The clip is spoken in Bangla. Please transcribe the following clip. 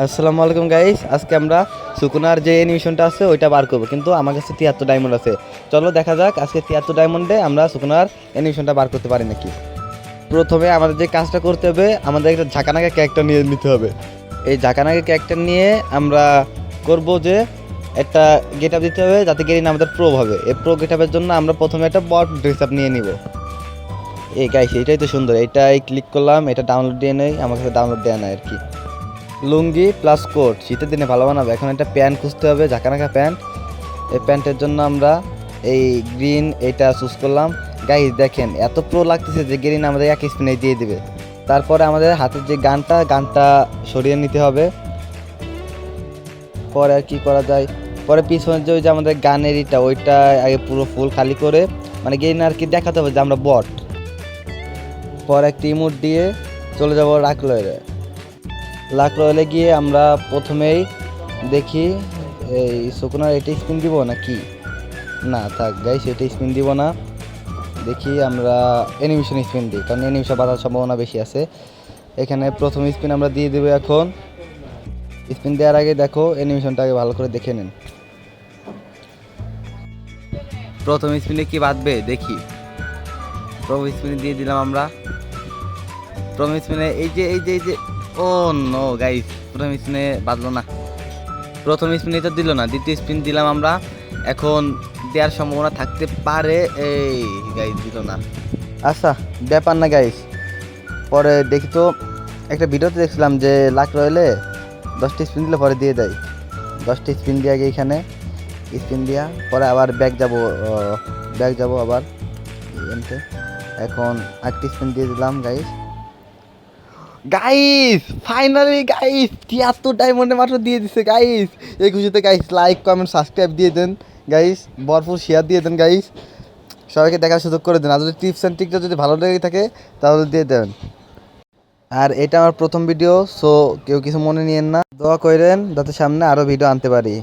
আসসালামু আলাইকুম গাইস, আজকে আমরা সুকুনার যে অ্যানিমেশনটা আছে ওইটা বার করবো, কিন্তু আমার কাছে 73 ডায়মন্ড আছে। চলো দেখা যাক আজকে 73 ডায়মন্ডে আমরা সুকুনার অ্যানিমেশনটা বার করতে পারি নাকি। প্রথমে আমাদের যে কাজটা করতে হবে, আমাদের একটা ঝাঁকানাকা ক্যারেক্টার নিয়ে নিতে হবে। এই ঝাঁকানাকা ক্যারেক্টার নিয়ে আমরা করব যে একটা গেট আপ দিতে হবে, যাতে গেরিন আমাদের প্রো হবে। এই প্রো গেট আপের জন্য আমরা প্রথমে একটা বট ড্রেস আপ নিয়ে নিব। এই গাইস, এটাই তো সুন্দর, এটাই ক্লিক করলাম, এটা ডাউনলোড দিয়ে নেই, আমার কাছে ডাউনলোড দেওয়া নাই আর কি। লুঙ্গি প্লাস কোট শীতের দিনে ভালো বানাবে। এখন একটা প্যান্ট খুঁজতে হবে, ঝাঁকানাকা প্যান্ট। এই প্যান্টের জন্য আমরা এই গ্রিন এটা চুজ করলাম। গাইস দেখেন এত প্রো লাগতেছে যে গ্রিন আমাদের এক স্পিনে দিয়ে দিবে। তারপরে আমাদের হাতের যে গানটা সরিয়ে নিতে হবে। পরে আর কি করা যায়, পরে পিছনের যে ওই যে আমাদের গানের ওইটা আগে পুরো ফুল খালি করে, মানে গ্রিন আর কি দেখাতে হবে যে আমরা বট। পরে একটা ইমোট দিয়ে চলে যাবো লাক রয়েলে গিয়ে আমরা প্রথমেই দেখি এই সুকুনার এটা স্পিন দিব নাকি না। থাক গাইস, এটা স্পিন দিব না, দেখি আমরা অ্যানিমেশন স্পিন দিই, কারণ অ্যানিমেশন বাঁধার সম্ভাবনা বেশি আছে। এখানে প্রথম স্পিন আমরা দিয়ে দেবো। এখন স্পিন দেওয়ার আগে দেখো অ্যানিমেশনটা আগে ভালো করে দেখে নিন। প্রথম স্পিনে কি বাঁধবে দেখি। প্রথম স্পিনে দিয়ে দিলাম আমরা। প্রথম স্পিনে এই যে ও নো গাইস, প্রথম স্পিনে বাঁধলো না। প্রথম স্পিনে তো দিল না, দ্বিতীয় স্পিন দিলাম আমরা। এখন দেওয়ার সম্ভাবনা থাকতে পারে। এই গাইস দিল না। আচ্ছা ব্যাপার না গাইস, পরে দেখি তো একটা ভিডিওতে দেখছিলাম যে লাক রয়েলে 10টা স্পিন দিলে পরে দিয়ে দেয়। 10টা স্পিন দিয়ে আগে এখানে স্পিন দিয়া পরে আবার ব্যাক যাব আবার এমতে। এখন আরেকটি স্পিন দিয়ে দিলাম গাইস ফাইনালি গাইস 73 ডায়মন্ডে মাত্র দিয়ে দিছে গাইস। এই খুশিতে গাইস লাইক কমেন্ট সাবস্ক্রাইব দিয়ে দেন গাইস, ভরপুর শেয়ার দিয়ে দেন গাইস, সবাইকে দেখার সুযোগ করে দেন। আর যদি টিপস অ্যান্ড ট্রিকটা যদি ভালো লেগে থাকে তাহলে দিয়ে দেন। আর এটা আমার প্রথম ভিডিও, সো কেউ কিছু মনে নিয়েন না, দোয়া করেন যাতে সামনে আরও ভিডিও আনতে পারি।